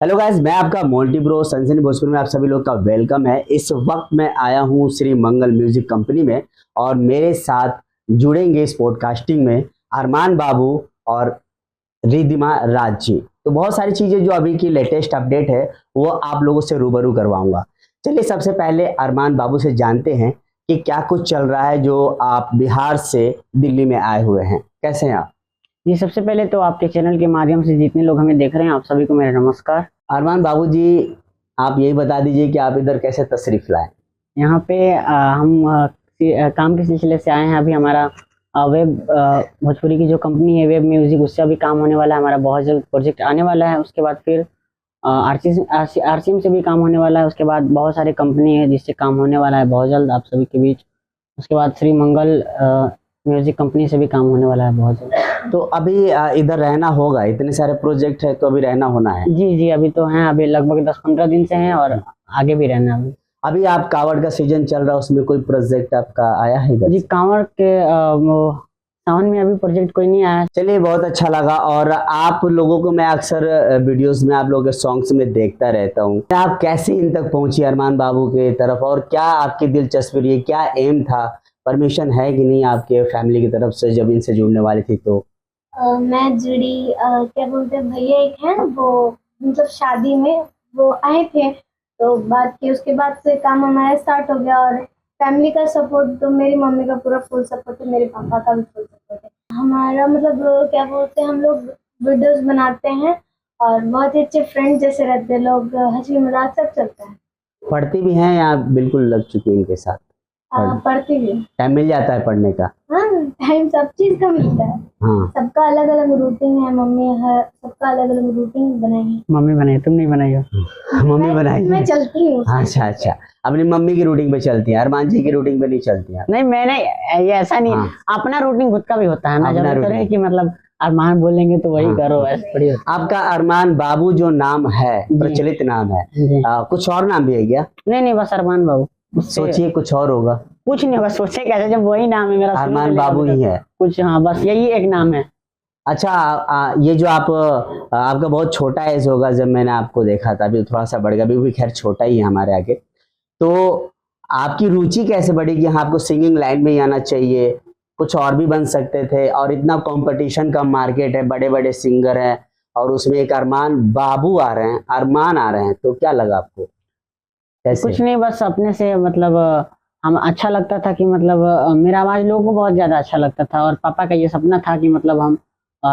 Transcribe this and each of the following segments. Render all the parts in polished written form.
Hello guys, मैं आपका मोल्टी bro सनसनी भोजपुरी में आप सभी लोग का वेलकम है। इस वक्त मैं आया हूँ श्री मंगल म्यूजिक कंपनी में और मेरे साथ जुड़ेंगे इस पॉडकास्टिंग में अरमान बाबू और रिद्धिमा राज जी। तो बहुत सारी चीज़ें जो अभी की लेटेस्ट अपडेट है वो आप लोगों से रूबरू करवाऊंगा। चलिए सबसे पहले अरमान बाबू से जानते हैं कि क्या कुछ चल रहा है जो आप बिहार से दिल्ली में आए हुए हैं। कैसे हैं आप? जी, सबसे पहले तो आपके चैनल के माध्यम से जितने लोग हमें देख रहे हैं आप सभी को मेरा नमस्कार। अरमान बाबू जी, आप यही बता दीजिए कि आप इधर कैसे तशरीफ लाए। यहाँ पे हम काम के सिलसिले से आए हैं। अभी हमारा वेब भोजपुरी की जो कंपनी है वेब म्यूजिक, उससे अभी काम होने वाला है। हमारा बहुत जल्द प्रोजेक्ट आने वाला है। उसके बाद फिर आरसीएम से भी काम होने वाला है। उसके बाद बहुत सारी कंपनी है जिससे काम होने वाला है बहुत जल्द आप सभी के बीच। उसके बाद श्री मंगल म्यूजिक कंपनी से भी काम होने वाला है बहुत जल्द। तो अभी इधर रहना होगा, इतने सारे प्रोजेक्ट है तो अभी रहना होना है। जी जी, अभी तो हैं, अभी लगभग 10-15 दिन से हैं और आगे भी रहना है। अभी आप कांवड़ का सीजन चल रहा है, उसमें कोई प्रोजेक्ट आपका आया है इधर? जी, कांवड़ के सावन में अभी प्रोजेक्ट कोई नहीं आया। चलिए, बहुत अच्छा लगा। और आप लोगों को मैं अक्सर वीडियोस में आप लोगों के सॉन्ग्स में देखता रहता हूँ। आप कैसे इन तक पहुंची अरमान बाबू के तरफ, और क्या आपकी दिलचस्पी रही, क्या एम था, परमिशन है कि नहीं आपके फैमिली की तरफ से जब इनसे जुड़ने वाली थी? तो मैं जुड़ी, क्या बोलते हैं, भैया एक हैं वो, मतलब शादी में वो आए थे तो बात की। उसके बाद से काम हमारा स्टार्ट हो गया और फैमिली का सपोर्ट तो मेरी मम्मी का पूरा फुल सपोर्ट है, मेरे पापा का भी फुल सपोर्ट है। हमारा मतलब क्या बोलते हैं, हम लोग वीडियोस बनाते हैं और बहुत ही अच्छे फ्रेंड जैसे रहते हैं लोग, हंसी मजाक सब चलता है। पढ़ती भी हैं या बिल्कुल लग चुकी इनके साथ? पढ़ती भी। टाइम मिल जाता है पढ़ने का? हाँ, टाइम सब चीज का मिलता है। हाँ, सबका अलग अलग रूटीन है। मम्मी है, सबका अलग अलग रूटीन बनाई है। मम्मी बनाई, तुम नहीं बनाई हो? मम्मी बनाई। मैं चलती हूँ। अच्छा अच्छा, अपनी मम्मी की रूटीन पे चलती है, अरमान जी की रूटीन पे नहीं चलती है? नहीं, मैंने ये ऐसा नहीं। हाँ। अपना रूटीन खुद का भी होता है ना, अपना जरूरी routine। कि मतलब अरमान बोलेंगे तो वही हाँ। करो, ऐसे थोड़ी होता आपका अरमान बाबू जो नाम है, जी। प्रचलित नाम है, है। जी। कुछ और नाम भी है क्या? नहीं नहीं, बस अरमान बाबू। उससे सोचिए कुछ और होगा। कुछ नहीं होगा, सोचे कैसे जब वही नाम है मेरा, शुरू से अरमान लेकर बाबू अभी ही तक। है। कुछ, हाँ, बस यही एक नाम है। अच्छा, ये जो आप आपका बहुत छोटा एज होगा जब मैंने आपको देखा था, अभी थोड़ा सा बढ़ गया, अभी भी खैर छोटा ही है हमारे आगे। तो आपकी रुचि कैसे बढ़ी कि हाँ आपको सिंगिंग लाइन में ही आना चाहिए, कुछ और भी बन सकते थे, और इतना कंपटीशन का मार्केट है, बड़े बड़े सिंगर हैं और उसमें एक अरमान बाबू आ रहे हैं, अरमान आ रहे हैं, तो क्या लगा आपको? कैसे? कुछ नहीं, बस अपने से मतलब हम अच्छा लगता था कि मतलब मेरा आवाज लोगों को बहुत ज्यादा अच्छा लगता था। और पापा का ये सपना था कि मतलब हम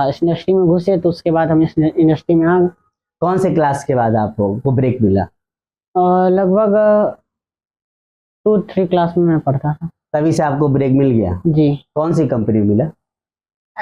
इस इंडस्ट्री में घुसे, तो उसके बाद हम इस इंडस्ट्री में आ गए। कौन से क्लास के बाद आपको ब्रेक मिला? लगभग 2-3 क्लास में मैं पढ़ता था। तभी से आपको ब्रेक मिल गया? जी। कौन सी कंपनी मिला?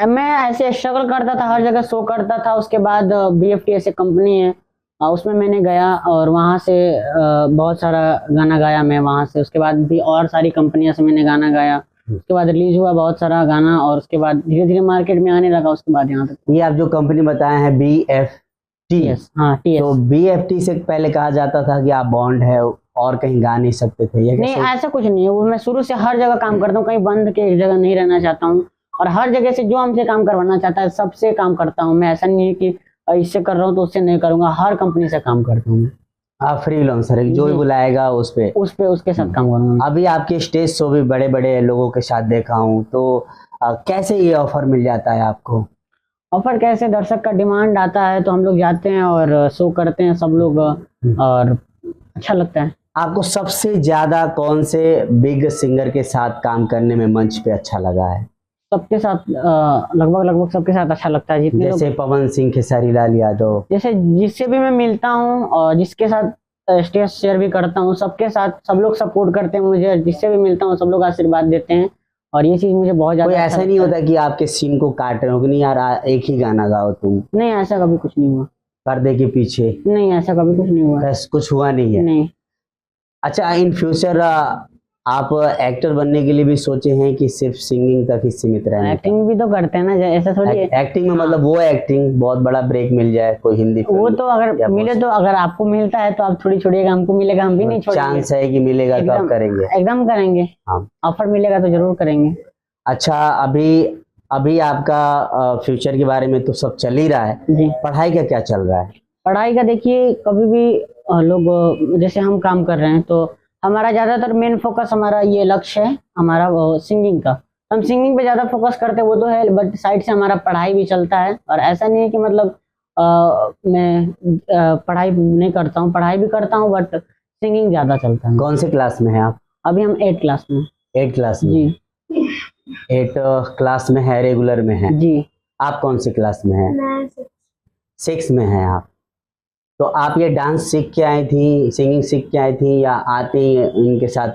मैं ऐसे स्ट्रगल करता था, हर जगह शो करता था। उसके बाद BFT ऐसे कंपनी है, उसमें मैंने गया और वहाँ से बहुत सारा गाना गाया मैं वहाँ से। उसके बाद भी और सारी कंपनियों से मैंने गाना गाया। उसके बाद रिलीज हुआ बहुत सारा गाना और उसके बाद धीरे धीरे मार्केट में आने लगा। उसके बाद यहाँ तक। ये आप जो कंपनी बताए हैं BFT? हाँ, TS। तो BFT से पहले कहा जाता था कि आप बॉन्ड है और कहीं गा नहीं सकते थे, ये नहीं, कैसे? ऐसा कुछ नहीं है। वो मैं शुरू से हर जगह काम करता हूँ, कहीं बंद के एक जगह नहीं रहना चाहता हूँ। और हर जगह से जो हमसे काम करवाना चाहता है सबसे काम करता हूँ मैं। ऐसा नहीं है कि इससे कर रहा हूँ तो उससे नहीं करूंगा। हर कंपनी से काम करता हूँ मैं। आप फ्रीलांसर है, जो भी जी। बुलाएगा उस पे उसके साथ काम करूंगा। अभी आपके स्टेज शो भी बड़े बड़े लोगों के साथ देखा हूँ, तो कैसे ये ऑफर मिल जाता है आपको? ऑफर कैसे, दर्शक का डिमांड आता है तो हम लोग जाते हैं और शो करते हैं सब लोग, और अच्छा लगता है। आपको सबसे ज्यादा कौन से बिग सिंगर के साथ काम करने में मंच पे अच्छा लगा है? सबके साथ लगभग सबके साथ अच्छा लगता है। जितने लोग, जैसे पवन सिंह, खेसारी लाल यादव, जैसे जिससे भी मैं मिलता हूँ और जिसके साथ स्टेज शेयर भी करता हूँ, सबके साथ सब लोग सपोर्ट करते हैं मुझे। जिससे भी मिलता हूँ सब लोग आशीर्वाद देते हैं और ये चीज मुझे बहुत ज्यादा कोई अच्छा ऐसा नहीं लगता होता कि आपके सीन को काट रहे हो कि नहीं यार एक ही गाना गाओ तुम, है। नहीं, ऐसा कभी कुछ नहीं हुआ। पर्दे के पीछे नहीं, ऐसा कभी कुछ नहीं हुआ। बस कुछ हुआ नहीं है? नहीं। अच्छा, इन फ्यूचर आप एक्टर बनने के लिए भी सोचे हैं कि सिर्फ सिंगिंग तक ही सीमित रहना? एक्टिंग भी तो करते हैं ना, ऐसा थोड़ी है। एक्टिंग में मतलब वो एक्टिंग बहुत बड़ा ब्रेक मिल जाए, कोई हिंदी वो फिल्म तो अगर या मिले बहुत तो, अगर आपको मिलता है तो आप थोड़ी छोड़िएगा, हमको मिलेगा हम भी नहीं छोड़ेंगे। चांस है कि मिलेगा तो आप एकदम करेंगे? एकदम करेंगे। हाँ। ऑफर मिलेगा तो जरूर करेंगे। अच्छा, अभी अभी आपका फ्यूचर के बारे में तो सब चल ही रहा है, जी। पढ़ाई का क्या चल रहा है? पढ़ाई का देखिए कभी भी लोग जैसे हम काम कर रहे हैं तो हमारा ज़्यादातर मेन फोकस हमारा ये लक्ष्य है हमारा सिंगिंग का। हम सिंगिंग पे ज़्यादा फोकस करते हैं वो तो है, बट साइड से हमारा पढ़ाई भी चलता है। और ऐसा नहीं है कि मतलब मैं पढ़ाई नहीं करता हूँ, पढ़ाई भी करता हूँ बट सिंगिंग ज़्यादा चलता है। कौन से क्लास में हैं आप? अभी हम 8th क्लास में। 8 क्लास में? जी 8 क्लास में है, रेगुलर में है। जी। आप कौन सी क्लास में हैं? मैं 6 में हैं आप। तो आप ये डांस सीख के आई थी, सिंगिंग सीख के आई थी, या आते ही इनके साथ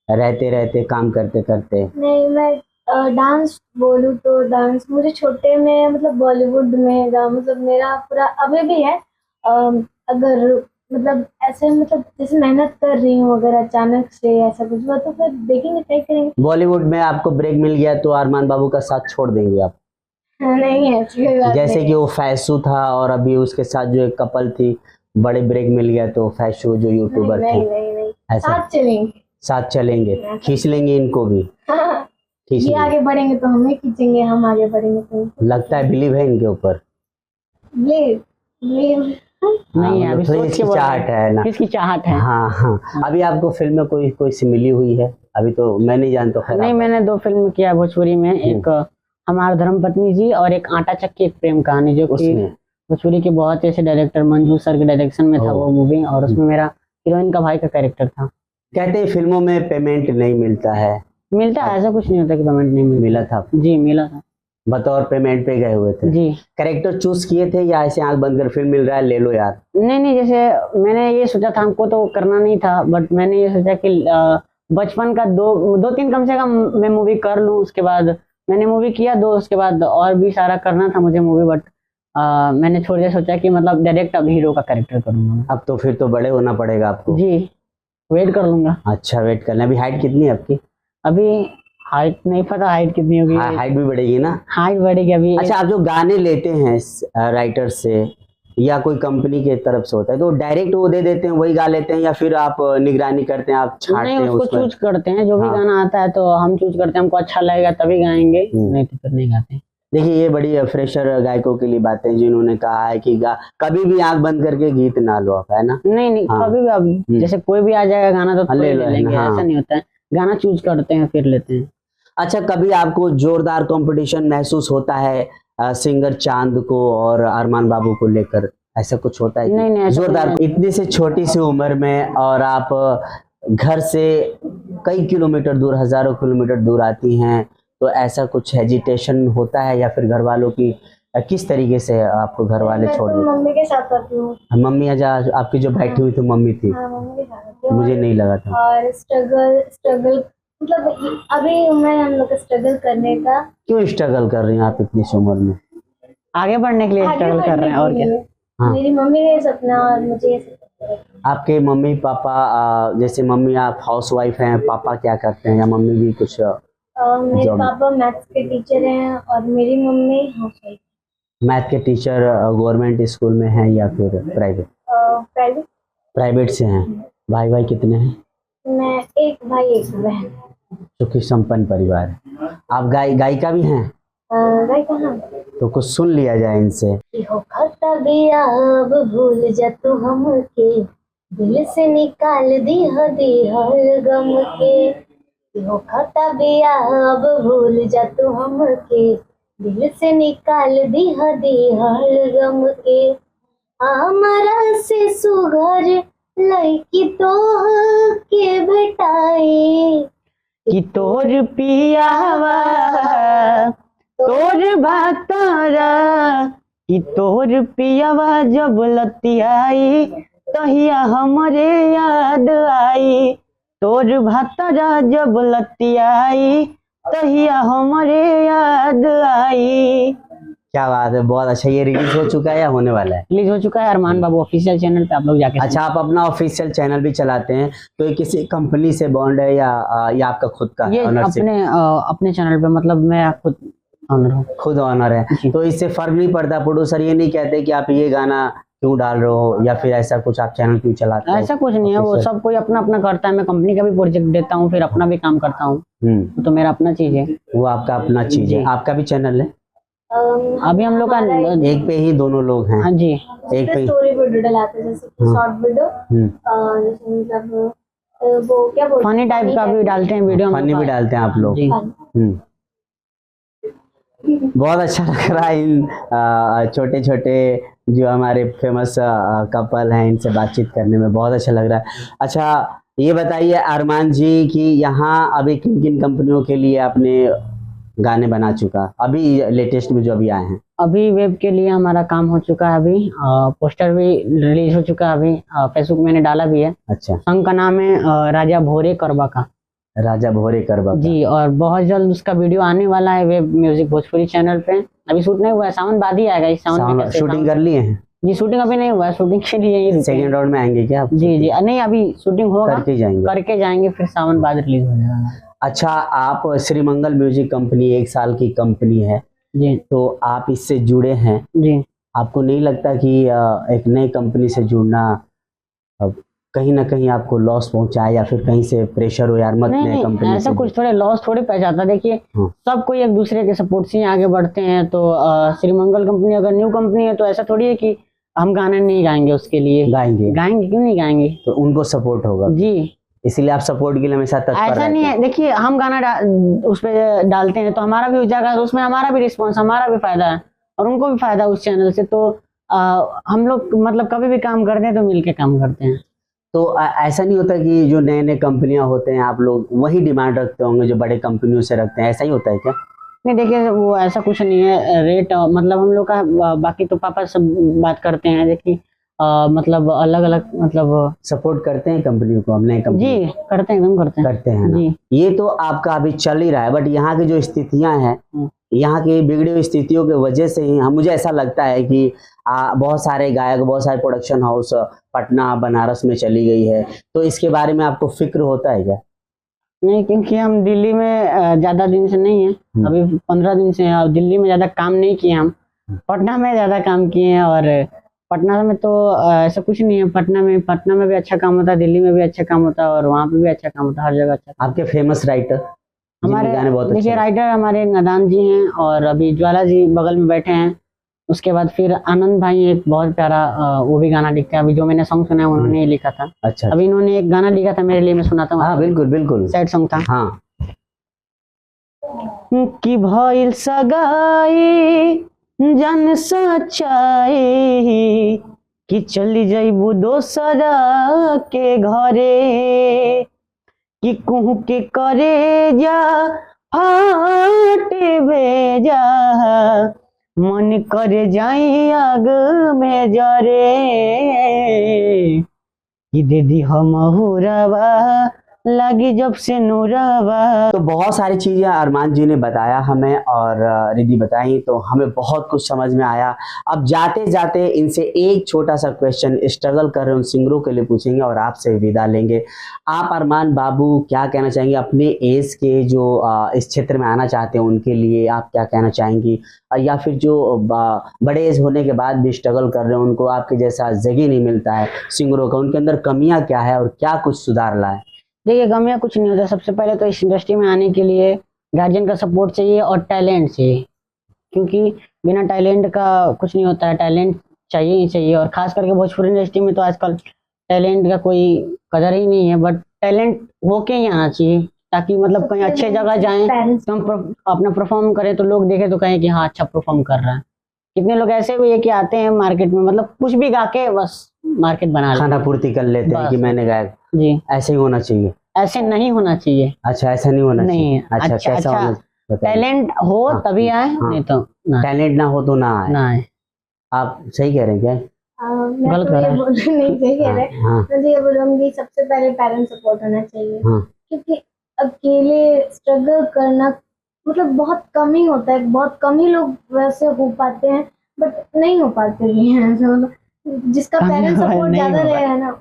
रहते रहते काम करते करते? नहीं, मैं डांस बोलूँ तो डांस मुझे छोटे में मतलब बॉलीवुड में मतलब मेरा पूरा अभी भी है। अगर मतलब ऐसे मतलब जैसे मेहनत कर रही हूँ, अगर अचानक से ऐसा कुछ हुआ तो फिर देखेंगे, ट्राई करेंगे। बॉलीवुड में आपको ब्रेक मिल गया तो अरमान बाबू का साथ छोड़ देंगे आप? नहीं है ऐसी कोई बात जैसे नहीं कि वो फैसू था और अभी उसके साथ जो एक कपल थी, बड़े ब्रेक मिल गया तो फैसू जो यूट्यूबर नहीं थे, नहीं नहीं, ऐसा साथ चलेंगे। साथ चलेंगे, खींच लेंगे इनको भी, खींच ये लेंगे। आगे बढ़ेंगे तो हमें खींचेंगे, हम आगे बढ़ेंगे तो लगता है बिलीव है इनके ऊपर? ये नहीं है, मतलब अभी थोड़ी सोच के इसकी बोल रहे चाहत हैं। है ना? किसकी चाहत है? हाँ हाँ। अभी आपको फिल्म में कोई सी मिली हुई है? अभी तो मैं नहीं जानता। खैर नहीं, आप- मैंने 2 फिल्म किया भोजपुरी में, एक हमारा धर्मपत्नी जी और एक आटा चक्की एक प्रेम कहानी, जो कि उसमें भोजपुरी के बहुत ऐसे डायरेक्टर मंजू सर के डायरेक्शन में था वो मूवी, और उसमें मेरा हीरोइन का भाई का कैरेक्टर था। कहते हैं फिल्मों में पेमेंट नहीं मिलता है, मिलता है, ऐसा कुछ नहीं होता कि पेमेंट नहीं मिलता। मिला था? जी मिला था। बतौर पेमेंट पे गए हुए थे? जी कैरेक्टर चूज किए थे या ऐसे आंख बंद कर फिल्म मिल रहा है ले लो यार? नहीं, जैसे मैंने ये सोचा था, हमको तो करना नहीं था, बट मैंने ये सोचा कि बचपन का 2-3 कम से कम मैं मूवी कर लूँ। उसके बाद मैंने मूवी किया 2, उसके बाद और भी सारा करना था मुझे मूवी, बट मैंने थोड़ी देर सोचा कि मतलब डायरेक्ट अब हीरो का कैरेक्टर करूँगा। अब तो फिर तो बड़े होना पड़ेगा आपको। जी वेट कर लूँगा। अच्छा, वेट करना। अभी हाइट कितनी है आपकी? अभी हाइट नहीं पता, हाइट कितनी होगी। हाइट भी बढ़ेगी ना? हाइट बढ़ेगी अभी। अच्छा, आप जो गाने लेते हैं राइटर से या कोई कंपनी के तरफ से होता है तो डायरेक्ट वो दे देते हैं वही गा लेते हैं, या फिर आप निगरानी करते हैं, आप छांटते नहीं, हैं उसको उसमें? चूज करते हैं, जो भी हाँ। गाना आता है तो हम चूज करते हैं, हमको अच्छा लगेगा तभी गाएंगे, नहीं तो फिर नहीं गाते। देखिए, ये बड़ी फ्रेशर गायकों के लिए बात है जिन्होंने कहा है कि कभी भी आंख बंद करके गीत ना लो आप, है ना? नहीं हाँ। कभी भी अब जैसे कोई भी आ जाएगा गाना तो ले ले लो, लेंगे, हाँ। ऐसा नहीं होता है। गाना चूज करते हैं फिर लेते हैं। अच्छा, कभी आपको जोरदार कंपटीशन महसूस होता है सिंगर चांद को और अरमान बाबू को लेकर? ऐसा कुछ होता है? नहीं, ऐसा जोरदार, नहीं। इतनी से छोटी सी उम्र में और आप घर से कई किलोमीटर दूर, हजारों किलोमीटर दूर आती हैं, तो ऐसा कुछ हेजिटेशन होता है या फिर घर वालों की किस तरीके से आपको घर वाले छोड़ मैं तो देते? मम्मी के साथ आती हूँ। मम्मी आज आपकी जो बैठी हुई थी मम्मी थी? हाँ, मम्मी के साथ आती हूँ। मुझे नहीं लगा था। और स्ट्रगल मतलब अभी उम्र हम लोग का स्ट्रगल करने का। क्यों स्ट्रगल कर रही हैं आप इतनी सी उम्र में? आगे बढ़ने के लिए आगे स्ट्रगल कर रहे हैं, और बढ़ने के क्या। लिए। हाँ। मेरी मम्मी का ये सपना और मुझे ये सपना है। आपके मम्मी पापा, जैसे मम्मी आप हाउस वाइफ हैं, पापा क्या करते हैं, या मम्मी भी कुछ? मेरे जॉब। पापा मैथ्स के टीचर हैं और मेरी मम्मी हाउसवाइफ। मैथ के टीचर गवर्नमेंट स्कूल में हैं या फिर प्राइवेट? प्राइवेट। प्राइवेट से हैं। भाई भाई कितने हैं? मैं एक भाई एक बहन। सुखी संपन्न परिवार है। आप गायिका भी हैं? भाई कहाँ? तो कुछ सुन लिया जाए इनसे। हो खता बिया अब भूल जा तू हमके, दिल से निकाल दी हर गम के। हो खता बिया अब भूल जा तू हमके, दिल से निकाल दी हर गम के। हमारा से सुघर लड़की तो के भेटाए, कि तोर पियावा तोर भातारा, कि तोर पियावा जब लतियाई तहिया हमरे याद आई। तोर भातारा जब लतियाई तहिया हमरे याद आई। क्या बात है, बहुत अच्छा। ये रिलीज हो चुका है या होने वाला है? रिलीज हो चुका है अरमान बाबू ऑफिशियल चैनल पे, आप लोग जाके अच्छा, आप अपना ऑफिशियल चैनल भी चलाते हैं, तो ये किसी कंपनी से बॉन्ड है या आपका खुद का ये ऑनरशिप? अपने चैनल पे, मतलब मैं खुद ऑनर हूँ। खुद ऑनर है, तो इससे फर्क नहीं पड़ता? प्रोड्यूसर ये नहीं कहते कि आप ये गाना क्यों डाल रहे हो, या फिर ऐसा कुछ आप चैनल क्यों चलाते हो? ऐसा कुछ नहीं है, वो सब कोई अपना अपना करता है। मैं कंपनी का भी प्रोजेक्ट देता हूँ, फिर अपना भी काम करता हूँ, तो मेरा अपना चीज है। वो आपका अपना चीज है। जी। आपका भी चैनल है? अभी हम लोग का एक पे ही दोनों लोग हैं? हाँ जी, एक पे स्टोरी वीडियो डलाते हैं, जैसे शॉर्ट वीडियो, जैसे मतलब वो क्या बोलते फनी टाइप का भी डालते हैं वीडियो। फनी भी डालते हैं आप लोग? जी। बहुत अच्छा लग रहा है इन छोटे छोटे जो हमारे फेमस कपल हैं इनसे बातचीत करने में, बहुत अच्छा लग रहा है। अच्छा ये बताइए अरमान जी कि यहाँ अभी किन किन कंपनियों के लिए आपने गाने बना चुका अभी लेटेस्ट में जो अभी आए हैं? अभी वेब के लिए हमारा काम हो चुका है, अभी पोस्टर भी रिलीज हो चुका है, अभी फेसबुक मैंने डाला भी है। अच्छा। सॉन्ग का नाम है राजा भोरे करबा का। राजा भोरे करबा का। जी, और बहुत जल्द उसका वीडियो आने वाला है वेब म्यूजिक भोजपुरी चैनल पे। अभी शूट नहीं हुआ है, सावन बाद ही आएगा। इस सावन शूटिंग कर लिए हैं? जी, शूटिंग अभी नहीं हुआ है, शूटिंग के लिए ही सेकंड राउंड में आएंगे क्या आप? जी जी, नहीं अभी शूटिंग होगा, करके जाएंगे फिर सावन बाद रिलीज हो जाएगा। अच्छा, आप श्री मंगल म्यूजिक कंपनी 1 साल की कंपनी है जी, तो आप इससे जुड़े हैं जी। आपको नहीं लगता कि एक नई कंपनी से जुड़ना कहीं ना कहीं आपको लॉस पहुंचाए या फिर कहीं से प्रेशर हो यार मत नई कंपनी ऐसा कुछ थोड़े लॉस थोड़े पै जाता। देखिए सब कोई एक दूसरे के सपोर्ट से आगे बढ़ते हैं। तो श्री मंगल कंपनी अगर न्यू कंपनी है तो ऐसा थोड़ी है कि हम गाना नहीं गाएंगे, उसके लिए गाएंगे क्यों नहीं गाएंगे, तो उनको सपोर्ट होगा जी। इसीलिए आप सपोर्ट के लिए हमेशा तत्पर रहते हैं। ऐसा नहीं है, देखिए हम गाना उस पे डालते हैं तो हमारा भी हो जाएगा, तो उसमें हमारा भी रिस्पॉन्स, हमारा भी फायदा है और उनको भी फायदा उस चैनल से। तो हम लोग मतलब कभी भी काम करते हैं तो मिलके काम करते हैं। तो ऐसा नहीं होता कि जो नए नए कंपनियां होते हैं आप लोग वही डिमांड रखते होंगे जो बड़े कंपनियों से रखते हैं, ऐसा ही होता है क्या? नहीं देखिए, वो ऐसा कुछ नहीं है। रेट मतलब हम लोग का बाकी तो पापा सब बात करते हैं, देखिए मतलब अलग अलग मतलब सपोर्ट करते हैं कंपनियों को, अपने कंपनी जी करते हैं, एकदम करते हैं ना? जी। ये तो आपका अभी चल ही रहा है, बट यहाँ की जो स्थितियां हैं, यहाँ की बिगड़ी हुई स्थितियों की वजह से ही मुझे ऐसा लगता है कि बहुत सारे गायक, बहुत सारे प्रोडक्शन हाउस पटना बनारस में चली गई है। तो इसके बारे में आपको फिक्र होता है क्या? नहीं, क्योंकि हम दिल्ली में ज्यादा दिन से नहीं है, अभी 15 दिन से हैं। दिल्ली में ज्यादा काम नहीं किए, हम पटना में ज्यादा काम किए हैं। और पटना में तो ऐसा कुछ नहीं है, पटना में भी अच्छा काम होता है, दिल्ली में भी अच्छा काम होता है और वहाँ पे भी अच्छा काम होता है, हर जगह अच्छा। आपके फेमस राइटर हमारे गाने बहुत देखिए राइटर हमारे नादान जी हैं और अभी ज्वाला जी बगल में बैठे हैं। उसके बाद फिर आनंद भाई एक बहुत प्यारा वो भी गाना लिखते हैं, अभी जो मैंने सॉन्ग सुना है उन्होंने ही लिखा था। अच्छा। अभी इन्होंने एक गाना लिखा था मेरे लिए, मैं सुनाता हूँ। हाँ बिल्कुल बिल्कुल, सैड सॉन्ग था। हाँ। कि भइल सगाई जान सच्चाई कि चली जाइबू दोसरा के घरे, कि कुहू के करे जा फाटे भेजा, मन करे जाई आग में जरे, कि दे दी हम हुरावा लगी जब से नूरावा। तो बहुत सारी चीजें अरमान जी ने बताया हमें और रिद्धि बताई, तो हमें बहुत कुछ समझ में आया। अब जाते जाते इनसे एक छोटा सा क्वेश्चन स्ट्रगल कर रहे उन सिंगरों के लिए पूछेंगे और आपसे विदा लेंगे। आप अरमान बाबू क्या कहना चाहेंगे अपने एज के जो इस क्षेत्र में आना चाहते हैं उनके लिए, आप क्या कहना चाहेंगी? या फिर जो बड़े एज होने के बाद भी स्ट्रगल कर रहे हैं, उनको आपके जैसा जगह नहीं मिलता है सिंगरों का, उनके अंदर कमियां क्या है और क्या कुछ सुधार लाए? देखिए, कमियां कुछ नहीं होता। सबसे पहले तो इस इंडस्ट्री में आने के लिए गार्जियन का सपोर्ट चाहिए और टैलेंट चाहिए, क्योंकि बिना टैलेंट का कुछ नहीं होता है। टैलेंट चाहिए ही चाहिए, और खास करके भोजपुरी इंडस्ट्री में तो आजकल टैलेंट का कोई कदर ही नहीं है। बट टैलेंट होके ही आना चाहिए, ताकि मतलब कहीं अच्छे जगह जाएं तो हम अपना परफॉर्म करें तो लोग देखें तो कहें कि हाँ अच्छा परफॉर्म कर रहा है। कितने लोग ऐसे भी है कि आते हैं मार्केट में, मतलब कुछ भी गा के बस मार्केट बना लेते, खाना पूर्ति कर लेते हैं कि मैंने गाया। जी, ऐसे ही होना चाहिए। ऐसे नहीं होना चाहिए। अच्छा, ऐसा नहीं होना चाहिए। अच्छा, कैसा होना? टैलेंट हो तभी आए, नहीं तो टैलेंट ना हो तो ना आए। आप सही कह रहे हैं क्या? गलत कह रहे हैं? नहीं सही कह रहे। मैं ये बोलूंगी सबसे पहले पेरेंट्स सपोर्ट होना चाहिए, क्योंकि अकेले स्ट्रगल करना मतलब बहुत कम ही होता है, बहुत कम ही लोग वैसे हो पाते हैं, बट नहीं हो पाते भी हैं। मतलब जिसका पेरेंट्स सपोर्ट ज्यादा रहेगा ना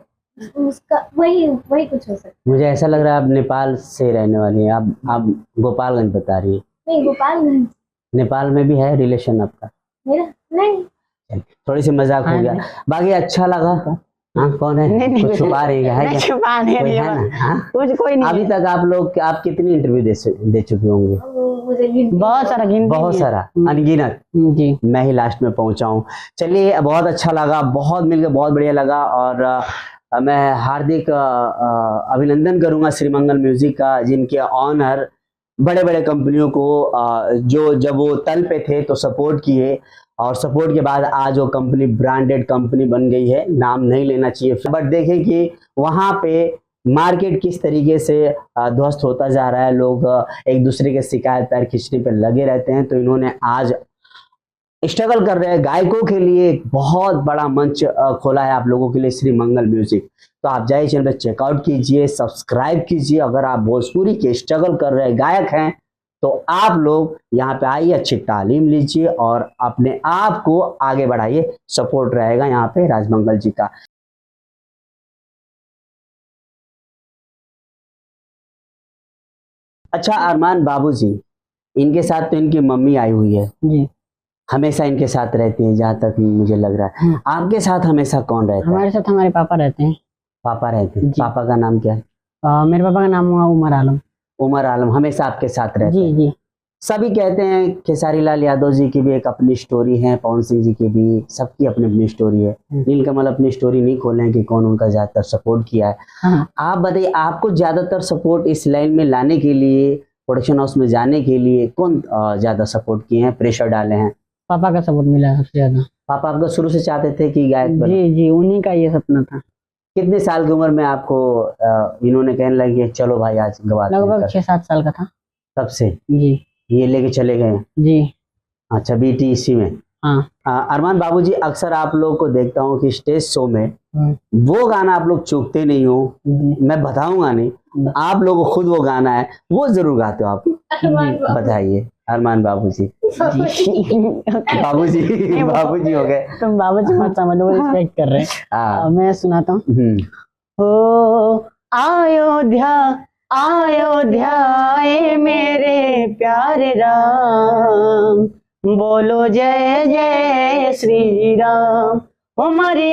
उसका वही कुछ हो सकता है। मुझे ऐसा लग रहा है आप नेपाल से रहने वाली हैं। आप गोपालगंज बता रही है? नहीं, गोपालगंज। नेपाल में भी है रिलेशन आपका? मेरा नहीं, थोड़ी सी मजाक हो गया, बाकी अच्छा लगा। हाँ, कौन है? नहीं, छुपा रही है? छुपा नहीं है ना। कुछ कोई नहीं। अभी तक आप कितनी इंटरव्यू दे चुके होंगे? मुझे गिनती बहुत सारा गिनती बहुत नहीं है। सारा, अनगिनत। जी मैं ही लास्ट में पहुंचा हूँ। चलिए, बहुत अच्छा लगा, बहुत मिलकर बहुत बढ़िया लगा। और मैं हार्दिक अभिनंदन करूंगा श्रीमंगल म्यूजिक का, जिनके ऑनर बड़े बड़े कंपनियों को जो जब वो तल पे थे तो सपोर्ट किए, और सपोर्ट के बाद आज वो कंपनी ब्रांडेड कंपनी बन गई है। नाम नहीं लेना चाहिए, बट देखें कि वहाँ पे मार्केट किस तरीके से ध्वस्त होता जा रहा है। लोग एक दूसरे के शिकायत पैर खींचने पे लगे रहते हैं, तो इन्होंने आज स्ट्रगल कर रहे हैं गायकों के लिए एक बहुत बड़ा मंच खोला है आप लोगों के लिए, श्रीमंगल म्यूजिक। तो आप जाइए चैनल पे चेकआउट कीजिए, सब्सक्राइब कीजिए। अगर आप भोजपुरी के स्ट्रगल कर रहे गायक हैं तो आप लोग यहाँ पे आइए, अच्छी तालीम लीजिए और अपने आप को आगे बढ़ाइए। सपोर्ट रहेगा यहाँ पे राजमंगल जी का। अच्छा अरमान बाबूजी, इनके साथ तो इनकी मम्मी आई हुई है, जी। हमेशा इनके साथ रहती है जहाँ तक मुझे लग रहा है। आपके साथ हमेशा कौन रहता है? हमारे साथ हमारे पापा रहते हैं। पापा रहते हैं। जी। पापा का नाम क्या है? मेरे पापा का नाम हुआ उमर आलम। उमर आलम हमेशा आपके साथ रहते जी हैं। जी। सभी कहते हैं खेसारी लाल यादव जी की भी एक अपनी स्टोरी है, पवन सिंह जी की भी, सबकी अपनी अपनी स्टोरी है। नीलकमल अपनी स्टोरी नहीं खोले कि कौन उनका ज्यादातर सपोर्ट किया है। हाँ। आप बताइए, आपको ज्यादातर सपोर्ट इस लाइन में लाने के लिए, प्रोडक्शन हाउस में जाने के लिए कौन ज्यादा सपोर्ट किए हैं, प्रेशर डाले हैं? पापा का सपोर्ट मिला है सबसे ज्यादा। पापा आपका शुरू से चाहते थे कि गायक बनो? जी जी, उन्हीं का ये सपना था। कितने साल की उम्र में आपको इन्होंने कहने लगे चलो भाई आज गवाते हैं? लगभग 6-7 साल का था तब से जी। ये लेके चले गए? जी अच्छा, बीटी इसी में। हाँ। अरमान बाबूजी, अक्सर आप लोग को देखता हूँ कि स्टेज शो में वो गाना आप लोग चूकते नहीं हो। मैं बताऊंगा नहीं, आप लोगों को खुद वो गाना है, वो जरूर गाते हो आप। बताइए अरमान बाबूजी। बाबूजी बाबूजी हो गए तुम बाबूजी मत समझो, रिस्पेक्ट कर रहे हैं। हाँ। मैं सुनाता हूँ। हो अयोध्या अयोध्या आए मेरे प्यारे राम, बोलो जय जय श्री राम। हमारी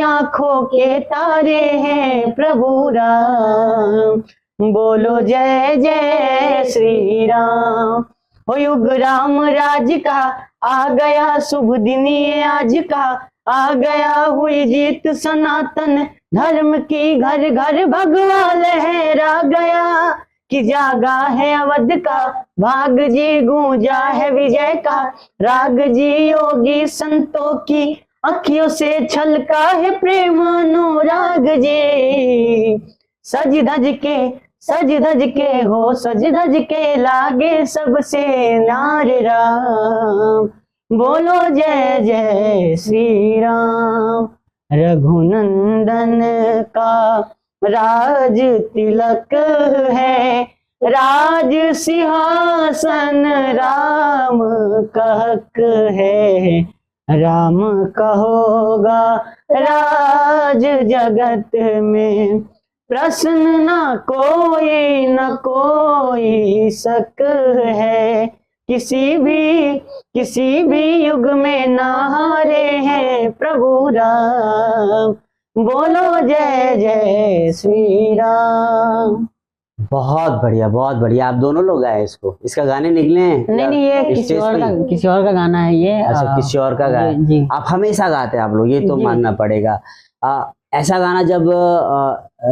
आंखों के तारे हैं प्रभु राम, बोलो जय जय श्री राम। हो युग राम राज का आ गया शुभ दिन ये आज का, आ गया हुई जीत सनातन धर्म की, घर घर भगवा लहरा गया कि जागा है अवध का भाग जी, गूंजा है विजय का राग जी। योगी संतों की अखियों से छलका है प्रेम अनुराग जी। सज धज के लागे सबसे नारे राम, बोलो जय जय श्री राम। रघुनंदन का राज तिलक है, राज सिंहासन राम का हक है। राम कहोगा राज जगत में, प्रश्न न कोई शक है। किसी भी युग में न हारे हैं प्रभु राम, बोलो जय जय श्री राम। बहुत बढ़िया, बहुत बढ़िया। आप दोनों लोग गाए इसको, इसका गाने निकले हैं? नहीं, ये किसी और का गाना है ये। अच्छा, किसी और का गाया जी। आप हमेशा गाते हैं आप लोग, ये तो मानना पड़ेगा। ऐसा गाना जब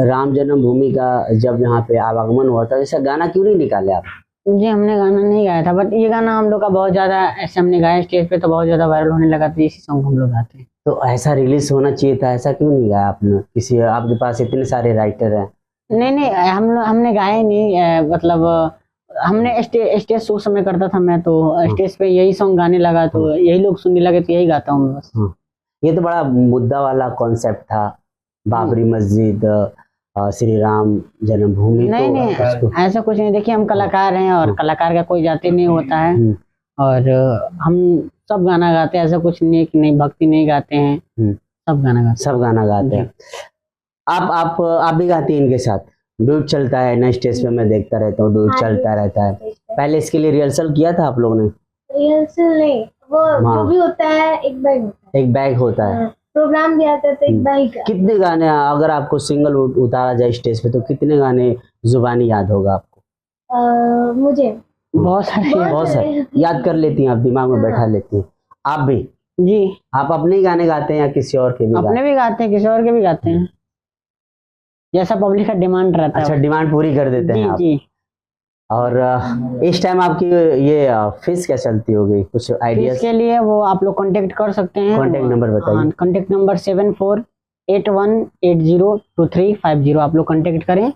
राम जन्मभूमि का जब यहाँ पे आवागमन हुआ था, ऐसा गाना क्यों नहीं निकाले आप? जी, हमने गाना नहीं गाया था, बट ये गाना हम लोग का बहुत ज्यादा ऐसे हमने गाया स्टेज पे तो बहुत ज्यादा वायरल होने लगा था। इसी सॉन्ग हम लोग गाते हैं। तो ऐसा रिलीज होना चाहिए था, ऐसा क्यों नहीं गाया आपने? किसी, आपके पास इतने सारे राइटर हैं। नहीं, हमने गाए नहीं, मतलब हमने स्टेज शो समय करता था मैं, तो स्टेज पे यही सॉन्ग गाने लगा तो यही लोग सुनने लगे तो यही गाता हूँ बस। ये तो बड़ा मुद्दा वाला कॉन्सेप्ट था, बाबरी मस्जिद, श्री राम जन्मभूमि। नहीं, ऐसा कुछ नहीं। देखिए, हम कलाकार हैं और कलाकार का कोई जाति नहीं होता है, और हम सब गाना गाते हैं। ऐसा कुछ नहीं कि नहीं भक्ति नहीं गाते हैं, सब गाना गाते हैं। आप भी गाती हैं इनके साथ? ड्यूट चलता है ना स्टेज पे, मैं देखता रहता हूँ, ड्यूट चलता रहता है। पहले इसके लिए रिहर्सल किया था आप लोगों ने? रिहर्सल नहीं, वो जो भी होता है एक बैग होता है। प्रोग्राम भी आता है तो एक बैग। कितने गाने, अगर आपको सिंगल उतारा जाए स्टेज पे तो कितने गाने जुबानी याद होगा आपको? मुझे बहुत सारे बहुत सारे याद कर लेती हैं आप, दिमाग में बैठा लेती हैं। आप भी, जी, आप अपने ही गाने गाते हैं या किसी और के भी गाते अपने भी गाते हैं, किसी और के भी गाते हैं, जैसा पब्लिक का डिमांड रहता हैं? अच्छा, है। डिमांड पूरी कर देते हैं जी आप। जी। और इस टाइम आपकी ये फीस क्या चलती होगी, कुछ आइडिया? इसके लिए वो आप लोग कांटेक्ट कर सकते हैं। कांटेक्ट नंबर बताइए। Contact number 7481802350। आप लोग कांटेक्ट करें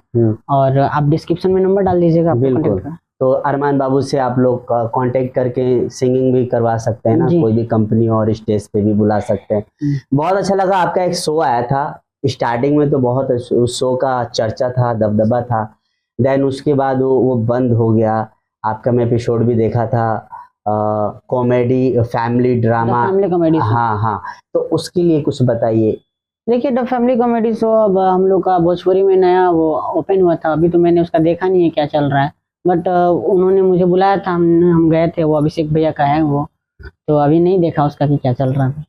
और आप डिस्क्रिप्शन में नंबर डाल दीजिएगा, आप लोग बिल्कुल। कांटेक्ट करें। तो अरमान बाबू से आप लोग कांटेक्ट करके सिंगिंग भी करवा सकते हैं ना, जी। कोई भी कंपनी और स्टेज पे भी बुला सकते हैं। बहुत अच्छा लगा, आपका एक शो आया था स्टार्टिंग में तो बहुत उस शो का चर्चा था, दबदबा था, देन उसके बाद वो बंद हो गया। आपका मैं एपिसोड भी देखा था, comedy family drama, family comedy. हाँ हाँ, तो उसके लिए कुछ बताइए। देखिए, द फैमिली कॉमेडी शो अब हम लोग का भोजपुरी में नया वो ओपन हुआ था, अभी तो मैंने उसका देखा नहीं है क्या चल रहा है, बट उन्होंने मुझे बुलाया था, हम गए थे, वो अभिषेक भैया का है वो, तो अभी नहीं देखा उसका कि क्या चल रहा है।